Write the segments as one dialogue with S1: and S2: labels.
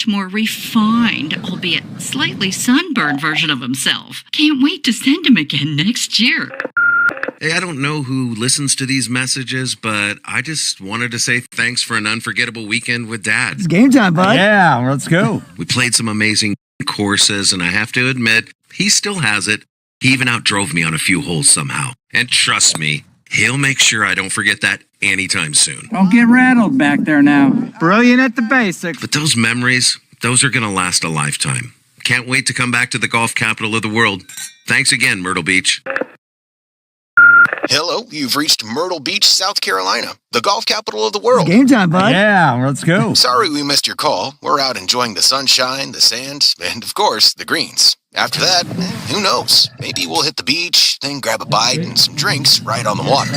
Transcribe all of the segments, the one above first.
S1: much more refined, albeit slightly sunburned version of himself. Can't wait to send him again next year.
S2: Hey, I don't know who listens to these messages, but I just wanted to say thanks for an unforgettable weekend with Dad.
S3: It's game time, bud.
S4: Yeah, let's go.
S2: We played some amazing courses, and I have to admit, he still has it. He even outdrove me on a few holes somehow. And trust me, he'll make sure I don't forget that anytime soon.
S5: Don't get rattled back there now.
S3: Brilliant at the basics.
S2: But those memories, those are going to last a lifetime. Can't wait to come back to the golf capital of the world. Thanks again, Myrtle Beach.
S6: Hello, you've reached Myrtle Beach, South Carolina, the golf capital of the world.
S3: Game time, bud.
S4: Yeah, let's go.
S6: Sorry we missed your call. We're out enjoying the sunshine, the sand, and of course, the greens. After that, who knows? Maybe we'll hit the beach, then grab a bite and some drinks right on the water.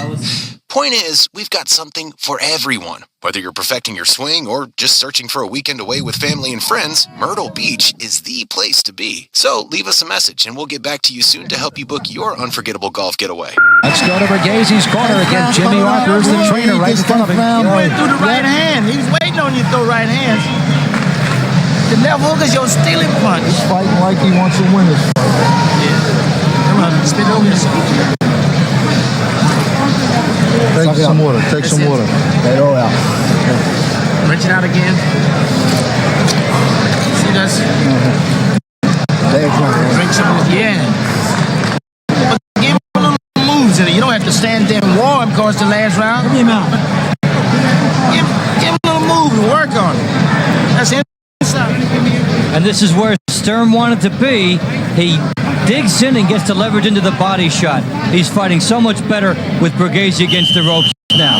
S6: Point is, we've got something for everyone. Whether you're perfecting your swing or just searching for a weekend away with family and friends, Myrtle Beach is the place to be. So leave us a message and we'll get back to you soon to help you book your unforgettable golf getaway.
S7: Let's go to Berghese's corner again. Jimmy Arthur's the trainer right in front of him.
S3: You went through the right hand. He was waiting on you to throw right hands. The left hook is your stealing punch.
S8: He's fighting like he wants to win this fight.
S3: Yeah. Come on, spit over this.
S8: Take some water. Take some water. Let it all out.
S3: Wrench it out again. See this? Drink some of it. Yeah. But give him a little moves in it. You don't have to stand there and roar him because the last round. Give him out. Give him a little move and work on it. That's it.
S9: And this is where Sturm wanted to be. He digs in and gets to leverage into the body shot. He's fighting so much better with Berghese against the ropes now.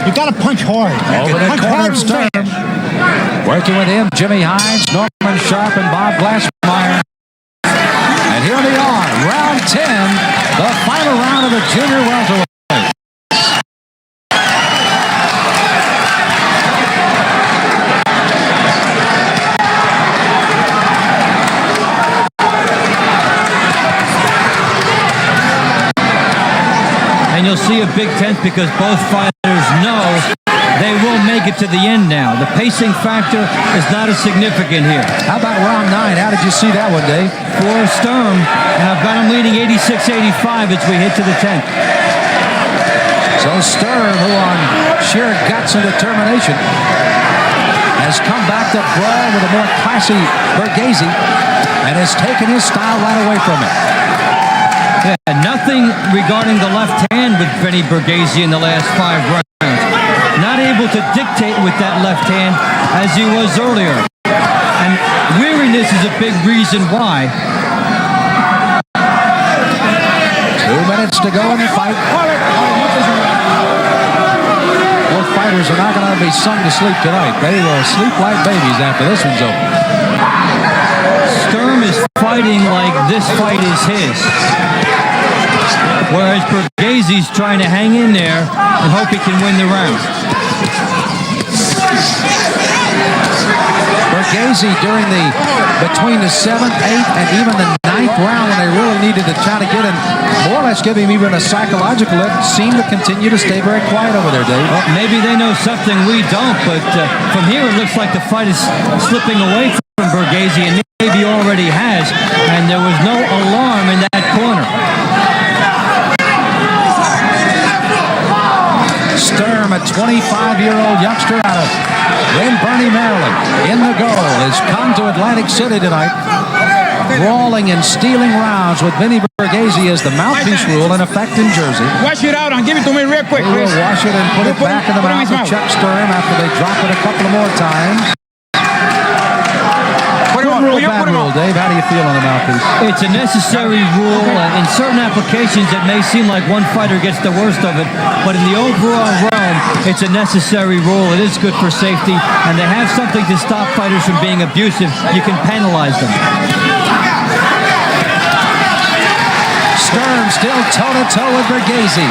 S8: You got to punch hard.
S7: Over the corner of Sturm. Working with him, Jimmy Hines, Norman Sharp, and Bob Glassmeyer. And here they are, round 10, the final round of the junior welterweight.
S9: And you'll see a big tent because both fighters know they will make it to the end now. The pacing factor is not as significant here.
S7: How about round 9? How did you see that one, Dave?
S9: For Sturm, and I've got him leading 86-85 as we hit to the 10th.
S7: So Sturm, who on sheer guts and determination has come back to brawl with a more classy Berghese and has taken his style right away from him.
S9: Yeah, nothing regarding the left hand with Benny Berghese in the last 5 rounds. Not able to dictate with that left hand as he was earlier. And weariness is a big reason why.
S7: 2 minutes to go in the fight. Both fighters are not going to be sung to sleep tonight. They will sleep like babies after this one's over.
S9: Sturm is fighting like this fight is his. Whereas Berghese's trying to hang in there and hope he can win the round.
S7: Berghese between the 7th, 8th, and even the 9th round when they really needed to try to get him, more or less give him even a psychological lift, seemed to continue to stay very quiet over there, Dave.
S9: Well, maybe they know something we don't, but from here it looks like the fight is slipping away from Berghese, and maybe already has, and there was no alarm in that corner.
S7: Sturm, a 25-year-old youngster out of Glen Burnie, Maryland, in the goal, has come to Atlantic City tonight, brawling and stealing rounds with Benny Berghese as the mouthpiece rule in effect in Jersey.
S5: Wash it out and give it to me real quick,
S7: They will wash it and put it back in the mouth of Chuck Sturm after they drop it a couple of more times. Good rule, bad rule, Dave. How do you feel on the mouthpiece?
S9: It's a necessary rule. In certain applications, it may seem like one fighter gets the worst of it, but in the overall realm, it's a necessary rule. It is good for safety, and they have something to stop fighters from being abusive. You can penalize them.
S7: Sturm still toe-to-toe with Berghese.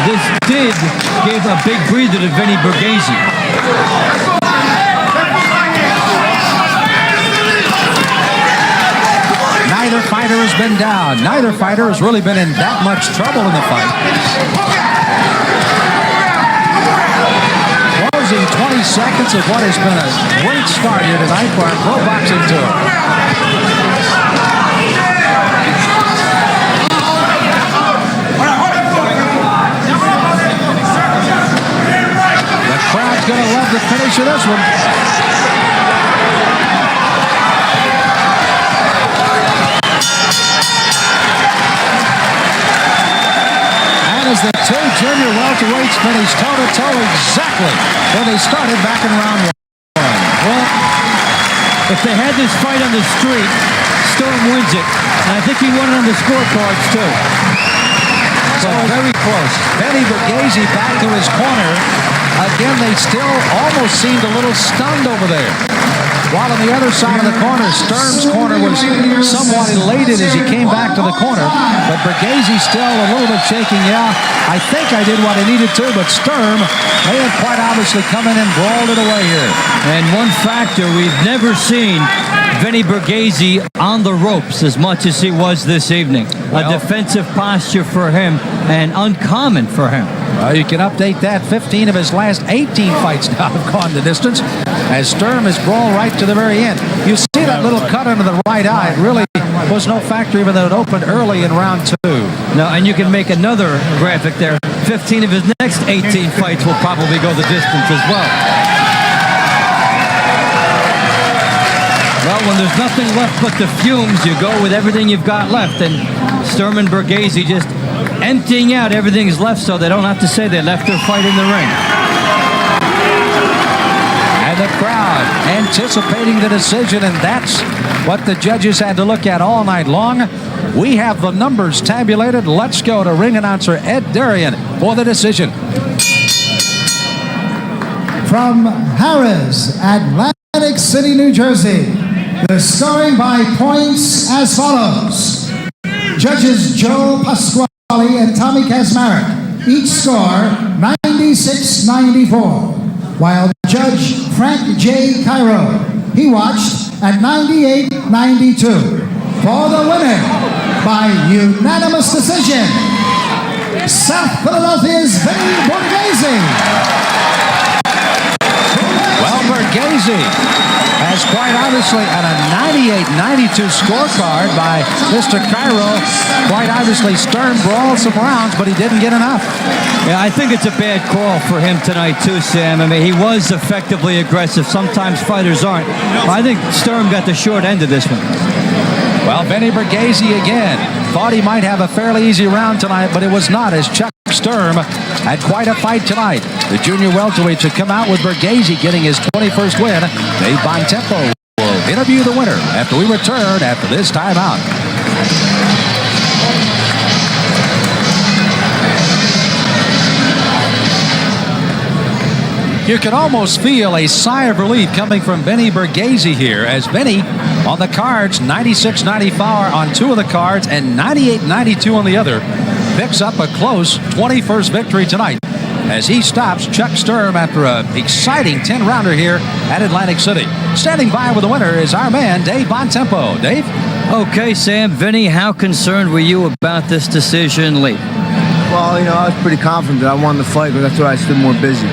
S9: This did give a big breather to Benny Berghese.
S7: Neither fighter has been down. Neither fighter has really been in that much trouble in the fight.
S8: What was
S7: closing 20 seconds of what has been a great start here tonight for our pro boxing tour. The crowd's going to love the finish of this one. As the two junior welterweights finish toe-to-toe exactly where they started back in round one.
S9: Well, if they had this fight on the street, Storm wins it. And I think he won it on the scorecards, too.
S7: So very close. Benny Borghese back to his corner. Again, they still almost seemed a little stunned over there. While on the other side of the corner, Sturm's corner was somewhat elated as he came back to the corner. But Borghese still a little bit shaking. Yeah, I think I did what I needed to, but Sturm may have quite obviously come in and brawled it away here.
S9: And one factor, we've never seen Vinny Borghese on the ropes as much as he was this evening. A defensive posture for him and uncommon for him.
S7: Well, you can update that. 15 of his last 18 fights now have gone the distance as Sturm has brawled right to the very end. You see that little cut under the right eye. It really was no factor even though it opened early in round two.
S9: Now, and you can make another graphic there. 15 of his next 18 fights will probably go the distance as well. Well, when there's nothing left but the fumes, you go with everything you've got left. And Sturm and Borghese just emptying out everything's left so they don't have to say they left their fight in the ring.
S7: And the crowd anticipating the decision, and that's what the judges had to look at all night long. We have the numbers tabulated. Let's go to ring announcer Ed Darian for the decision.
S10: From Harrah's, Atlantic City, New Jersey, the scoring by points as follows. Judges Joe Pasquale and Tommy Kazmarek each score 96-94, while Judge Frank J. Cairo, he watched at 98-92. For the winner, by unanimous decision, South Philadelphia's Vinny Borghese.
S7: Well, Borghese has quite obviously on a 98-92 scorecard by Mr. Cairo. Quite obviously, Sturm brawled some rounds, but he didn't get enough.
S9: Yeah, I think it's a bad call for him tonight, too, Sam. I mean, he was effectively aggressive. Sometimes fighters aren't. I think Sturm got the short end of this one.
S7: Well, Vinny Borghese again thought he might have a fairly easy round tonight, but it was not, as Chuck Sturm had quite a fight tonight. The junior welterweights have come out with Borghese getting his 21st win. Dave Bontempo will interview the winner after we return after this timeout. You can almost feel a sigh of relief coming from Vinny Borghese here, as Vinny on the cards, 96-94 on two of the cards and 98-92 on the other, picks up a close 21st victory tonight as he stops Chuck Sturm after an exciting 10-rounder here at Atlantic City. Standing by with the winner is our man, Dave Bontempo. Dave?
S9: Okay, Sam. Vinny, how concerned were you about this decision late?
S8: Well, I was pretty confident that I won the fight because I thought I stood more busy.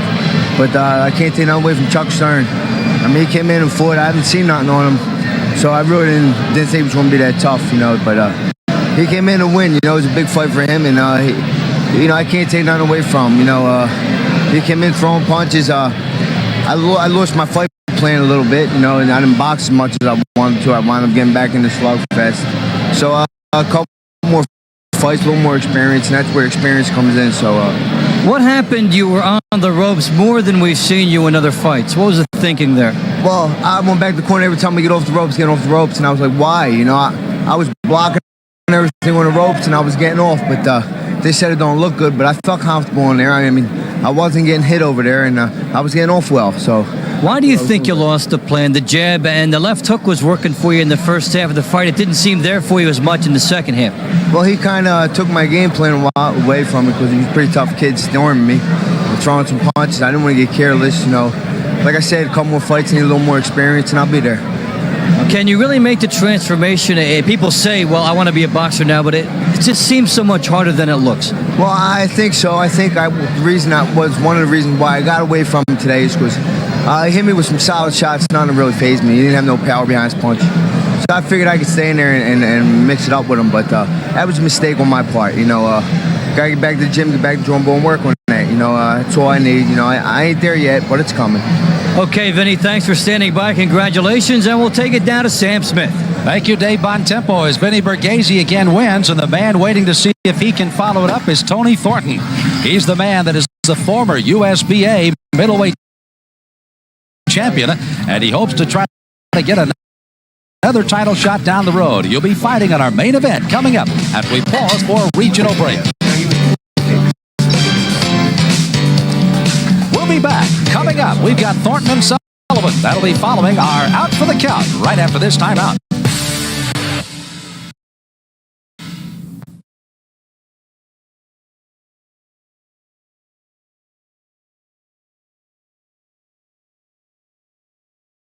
S8: But I can't take nothing away from Chuck Sturm. I mean, he came in and fought. I haven't seen nothing on him. So I really didn't think it was going to be that tough, But he came in to win. It was a big fight for him. And, I can't take nothing away from him. He came in throwing punches. I lost my fight plan a little bit, and I didn't box as much as I wanted to. I wound up getting back into slugfest. So a couple more fights, a little more experience, and that's where experience comes in. So.
S9: What happened? You were on the ropes more than we've seen you in other fights. What was the thinking there?
S8: Well, I went back to the corner every time we get off the ropes, and I was like, why? I was blocking everything on the ropes, and I was getting off, but they said it don't look good, but I felt comfortable in there. I mean, I wasn't getting hit over there, and I was getting off well, so.
S9: Why do you think you lost the plan? The jab and the left hook was working for you in the first half of the fight. It didn't seem there for you as much in the second half.
S8: Well, he kind of took my game plan away from me because he was a pretty tough kid storming me, throwing some punches. I didn't want to get careless, Like I said, a couple more fights, need a little more experience, and I'll be there.
S9: Can you really make the transformation? People say, well, I want to be a boxer now, but it just seems so much harder than it looks.
S8: Well, I think so. I think the reason that was one of the reasons why I got away from him today is because he hit me with some solid shots, none that really phased me. He didn't have no power behind his punch. So I figured I could stay in there and mix it up with him, but that was a mistake on my part. Gotta get back to the gym, get back to the drum board and work on that. That's all I need. I ain't there yet, but it's coming.
S9: Okay, Vinny, thanks for standing by. Congratulations, and we'll take it down to Sam Smith.
S7: Thank you, Dave Bontempo, as Vinny Borghese again wins, and the man waiting to see if he can follow it up is Tony Thornton. He's the man that is the former USBA middleweight champion, and he hopes to try to get another title shot down the road. You'll be fighting on our main event coming up as we pause for a regional break. We'll be back. Coming up, we've got Thornton and Sullivan. That'll be following our Out for the Count right after this timeout.